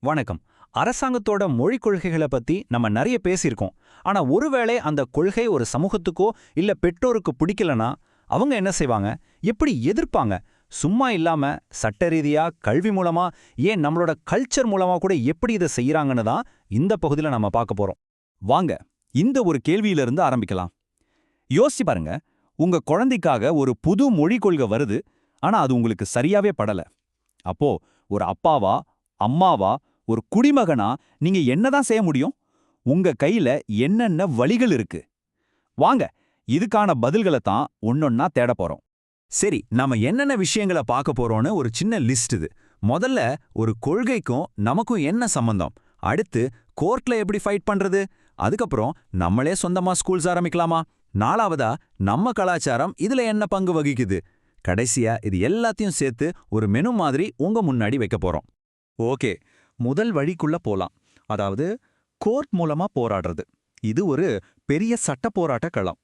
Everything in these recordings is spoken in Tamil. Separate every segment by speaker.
Speaker 1: வணக்கம். அரசாங்கத்தோட மொழிக் கொள்கைகளை பத்தி நம்ம நிறைய பேசியிருக்கோம். ஆனா ஒருவேளை அந்த கொள்கை ஒரு சமூகத்துக்கோ இல்ல பெற்றோருக்கு பிடிக்கலனா அவங்க என்ன செய்வாங்க? எப்படி எதிர்ப்பாங்க? சும்மா இல்லாம சட்ட ரீதியா, கல்வி மூலமா, ஏன் நம்மளோட கல்ச்சர் மூலமா கூட எப்படி இதை செய்யறாங்கன்னு தான் இந்த பகுதியில நம்ம பார்க்க போறோம். வாங்க, இந்த ஒரு கேள்வியிலிருந்து ஆரம்பிக்கலாம். யோசிச்சு பாருங்க, உங்க குழந்தைக்காக ஒரு புது மொழிக் கொள்கை வருது, ஆனா அது உங்களுக்கு சரியாவே படல. அப்போ ஒரு அப்பாவா, அம்மாவா, ஒரு குடிமகனா நீங்க என்னதான் செய்ய முடியும்? உங்க கையில என்னென்ன வழிகள் இருக்கு? வாங்க, இதுக்கான பதில்களை தான் ஒன்னொன்னா தேட போறோம். சரி, நாம என்னென்ன விஷயங்களை பார்க்க போறோம்னு ஒரு சின்ன லிஸ்ட் இது. முதல்ல, ஒரு கொள்கைக்கும் நமக்கும் என்ன சம்பந்தம்? அடுத்து, கோர்ட்ல எப்படி ஃபைட் பண்றது? அதுக்கப்புறம், நம்மளே சொந்தமா ஸ்கூல்ஸ் ஆரம்பிக்கலாமா? நாலாவதா, நம்ம கலாச்சாரம் இதுல என்ன பங்கு வகிக்குது? கடைசியா, இது எல்லாத்தையும் சேர்த்து ஒரு மெனு மாதிரி உங்க முன்னாடி வைக்க போறோம். ஓகே, முதல் வழிக்குள்ள போலாம். அதாவது கோர்ட் மூலமா போராடுறது. இது ஒரு பெரிய சட்ட போராட்ட களம்.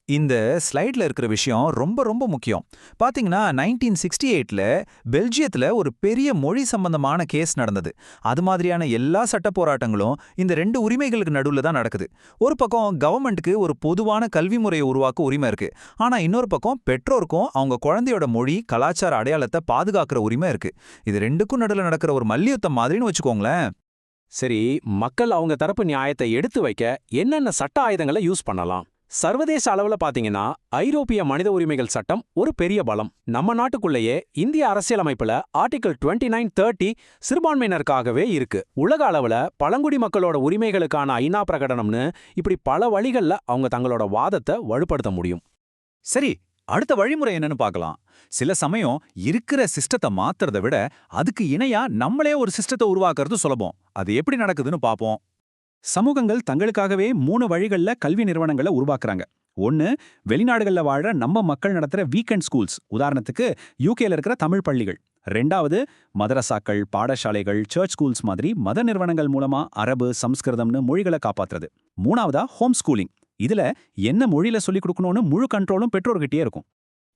Speaker 1: இந்த ஸ்லைட்ல இருக்கிற விஷயம் ரொம்ப ரொம்ப முக்கியம். பாத்தீங்கன்னா 1968ல பெல்ஜியத்துல ஒரு பெரிய மொழி சம்பந்தமான கேஸ் நடந்தது. அது மாதிரியான எல்லா சட்ட போராட்டங்களும் இந்த ரெண்டு உரிமைகளுக்கு நடுவுல தான் நடக்குது. ஒரு பக்கம் கவர்மெண்ட்டுக்கு ஒரு பொதுவான கல்வி முறையை உருவாக்க உரிமை இருக்கு. ஆனா இன்னொரு பக்கம் பெற்றோருக்கும் அவங்க குழந்தையோட மொழி, கலாச்சார அடையாளத்தை பாதுகாக்கிற உரிமை இருக்கு. இது ரெண்டுக்கும் நடுவுல நடக்கிற ஒரு மல்யுத்தம் மாதிரின்னு வச்சுக்கோங்களேன்.
Speaker 2: சரி, மக்கள் அவங்க தரப்பு நியாயத்தை எடுத்து வைக்க என்னென்ன சட்ட ஆயுதங்களை யூஸ் பண்ணலாம்? சர்வதேச அளவுல பாத்தீங்கன்னா ஐரோப்பிய மனித உரிமைகள் சட்டம் ஒரு பெரிய பலம். நம்ம நாட்டுக்குள்ளேயே இந்திய அரசியலமைப்புல ஆர்டிகல் 2930 சிறுபான்மையினருக்காகவே இருக்கு. உலக அளவுல பழங்குடி மக்களோட உரிமைகளுக்கான ஐநா பிரகடனம்னு இப்படி பல வழிகள்ல அவங்க தங்களோட வாதத்தை வலுப்படுத்த முடியும்.
Speaker 1: சரி, அடுத்த வழிமுறை என்னன்னு பார்க்கலாம். சில சமயம் இருக்கிற சிஸ்டத்தை மாத்துறதை விட அதுக்கு இணையா நம்மளே ஒரு சிஸ்டத்தை உருவாக்குறது சுலபம். அது எப்படி நடக்குதுன்னு பார்ப்போம். சமூகங்கள் தங்களுக்காகவே 3 வழிகள்ல கல்வி நிறுவனங்களை உருவாக்குறாங்க. ஒன்னு, வெளிநாடுகள்ல வாழ நம்ம மக்கள் நடத்துற வீக்கெண்ட் ஸ்கூல்ஸ், உதாரணத்துக்கு யூகேல இருக்கிற தமிழ் பள்ளிகள். ரெண்டாவது, மதரசாக்கள், பாடசாலைகள், சர்ச் ஸ்கூல்ஸ் மாதிரி மத நிறுவனங்கள் மூலமா அரபு, சம்ஸ்கிருதம்னு மொழிகளை காப்பாத்துறது. மூணாவதா, ஹோம் ஸ்கூலிங். இதுல என்ன மொழியில சொல்லிக் கொடுக்கணும்னு முழு கண்ட்ரோலும் பெற்றோர்கிட்டயே இருக்கும்.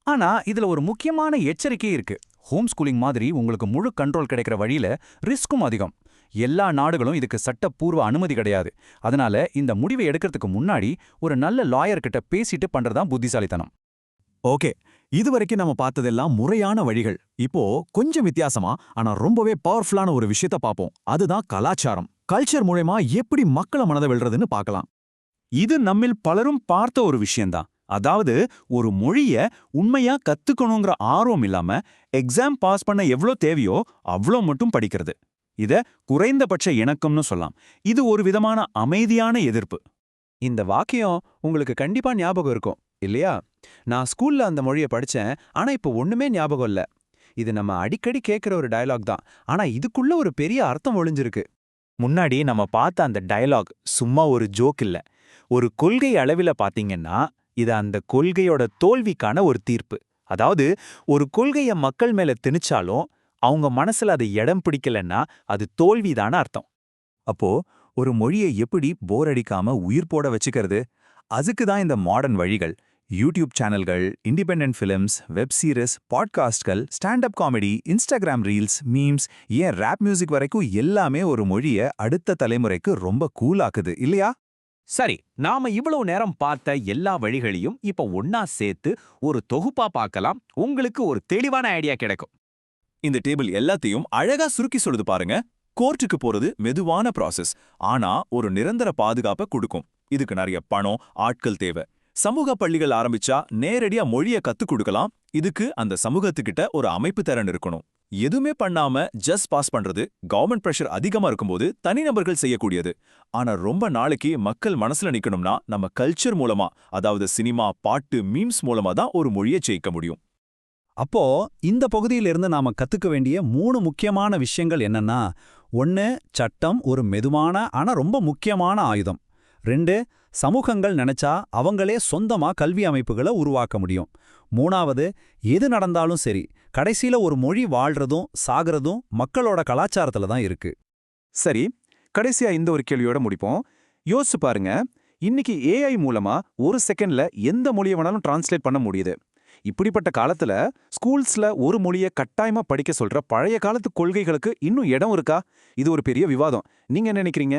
Speaker 1: ஆனா இதுல ஒரு முக்கியமான எச்சரிக்கை இருக்கு. ஹோம் ஸ்கூலிங் மாதிரி உங்களுக்கு முழு கண்ட்ரோல் கிடைக்கிற வழியில ரிஸ்க்கும் அதிகம். எல்லா நாடுகளும் இதுக்கு சட்டப்பூர்வ அனுமதி கிடையாது. அதனால இந்த முடிவை எடுக்கிறதுக்கு முன்னாடி ஒரு நல்ல லாயர் கிட்ட பேசிட்டு பண்றதுதான் புத்திசாலித்தனம். ஓகே, இதுவரைக்கும் நம்ம பார்த்ததெல்லாம் முறையான வழிகள். இப்போ கொஞ்சம் வித்தியாசமா ஆனா ரொம்பவே பவர்ஃபுல்லான ஒரு விஷயத்த பார்ப்போம். அதுதான் கலாச்சாரம். கல்ச்சர் மூலமா எப்படி மக்களை மனதை வெல்றதுன்னு பார்க்கலாம். இது நம்மில் பலரும் பார்த்த ஒரு விஷயம்தான். அதாவது ஒரு மொழிய உண்மையா கத்துக்கணுங்கிற ஆர்வம் இல்லாம எக்ஸாம் பாஸ் பண்ண எவ்வளோ தேவையோ அவ்வளோ மட்டும் படிக்கிறது. இத குறைந்தபட்ச இணக்கம்னு சொல்லலாம். இது ஒரு விதமான அமைதியான எதிர்ப்பு. இந்த வாக்கியம் உங்களுக்கு கண்டிப்பா ஞாபகம் இருக்கும் இல்லையா? நான் ஸ்கூல்ல அந்த மொழியை படிச்சேன், ஆனா இப்போ ஒண்ணுமே ஞாபகம் இல்ல. இது நம்ம அடிக்கடி கேட்கிற ஒரு டயலாக் தான். ஆனா இதுக்குள்ள ஒரு பெரிய அர்த்தம் ஒளிஞ்சிருக்கு. முன்னாடி நம்ம பார்த்த அந்த டயலாக் சும்மா ஒரு ஜோக் இல்ல. ஒரு கொள்கை அளவில பாத்தீங்கன்னா இது அந்த கொள்கையோட தோல்விக்கான ஒரு தீர்ப்பு. அதாவது ஒரு கொள்கைய மக்கள் மேல திணிச்சாலும் அவங்க மனசுல அது இடம் பிடிக்கலன்னா அது தோல்விதான அர்த்தம். அப்போ ஒரு மொழியை எப்படி போர் அடிக்காம உயிர் போட வச்சுக்கிறது? அதுக்கு தான் இந்த மாடர்ன் வழிகள். யூடியூப் சேனல்கள், இண்டிபெண்டன்ட் ஃபிலிம்ஸ், வெப் சீரிஸ், பாட்காஸ்ட்கள், stand up comedy, Instagram reels, memes, ஏன் ராப் மியூசிக் வரைக்கும் எல்லாமே ஒரு மொழியை அடுத்த தலைமுறைக்கு ரொம்ப கூலாக்குது இல்லையா? சரி, நாம இவ்வளவு நேரம் பார்த்த எல்லா வழிகளையும் இப்ப ஒன்னா சேர்த்து ஒரு தொகுப்பா பார்க்கலாம். உங்களுக்கு ஒரு தெளிவான ஐடியா கிடைக்கும். இந்த டேபிள் எல்லாத்தையும் அழகா சுருக்கி சொல்லுது பாருங்க. கோர்ட்டுக்கு போறது மெதுவான ப்ராசஸ், ஆனா ஒரு நிரந்தர பாதுகாப்பை கொடுக்கும். இதுக்கு நிறைய பணம், ஆட்கள் தேவை. சமூக பள்ளிகள் ஆரம்பிச்சா நேரடியா மொழியை கத்துக் கொடுக்கலாம். இதுக்கு அந்த சமூகத்துக்கிட்ட ஒரு அமைப்பு திறன் இருக்கணும். எதுவுமே பண்ணாம ஜஸ்ட் பாஸ் பண்றது கவர்மெண்ட் பிரஷர் அதிகமா இருக்கும்போது தனிநபர்கள் செய்யக்கூடியது. ஆனா ரொம்ப நாளைக்கு மக்கள் மனசுல நிக்கணும்னா நம்ம கல்ச்சர் மூலமா, அதாவது சினிமா, பாட்டு, மீம்ஸ் மூலமா தான் ஒரு மொழியை ஜெயிக்க முடியும். அப்போ இந்த பகுதியிலிருந்து நாம கத்துக்க வேண்டிய 3 முக்கியமான விஷயங்கள் என்னன்னா, 1, சட்டம் ஒரு மெதுவான ஆனா ரொம்ப முக்கியமான ஆயுதம். 2, சமூகங்கள் நினைச்சா அவங்களே சொந்தமா கல்வி அமைப்புகளை உருவாக்க முடியும். 3வது, எது நடந்தாலும் சரி, கடைசியில ஒரு மொழி வாழ்றதும் சாகிறதும் மக்களோட கலாச்சாரத்துல தான் இருக்கு. சரி, கடைசியா இந்த ஒரு கேள்வியோட முடிப்போம். யோசிச்சு பாருங்க, இன்னைக்கு ஏஐ மூலமா ஒரு செகண்ட்ல எந்த மொழியை வேணாலும் டிரான்ஸ்லேட் பண்ண முடியுது. இப்படிப்பட்ட காலத்துல ஸ்கூல்ஸ்ல ஒரு மொழியை கட்டாயமா படிக்க சொல்ற பழைய காலத்து கொள்கைகளுக்கு இன்னும் இடம் இருக்கா? இது ஒரு பெரிய விவாதம். நீங்க என்ன நினைக்கிறீங்க?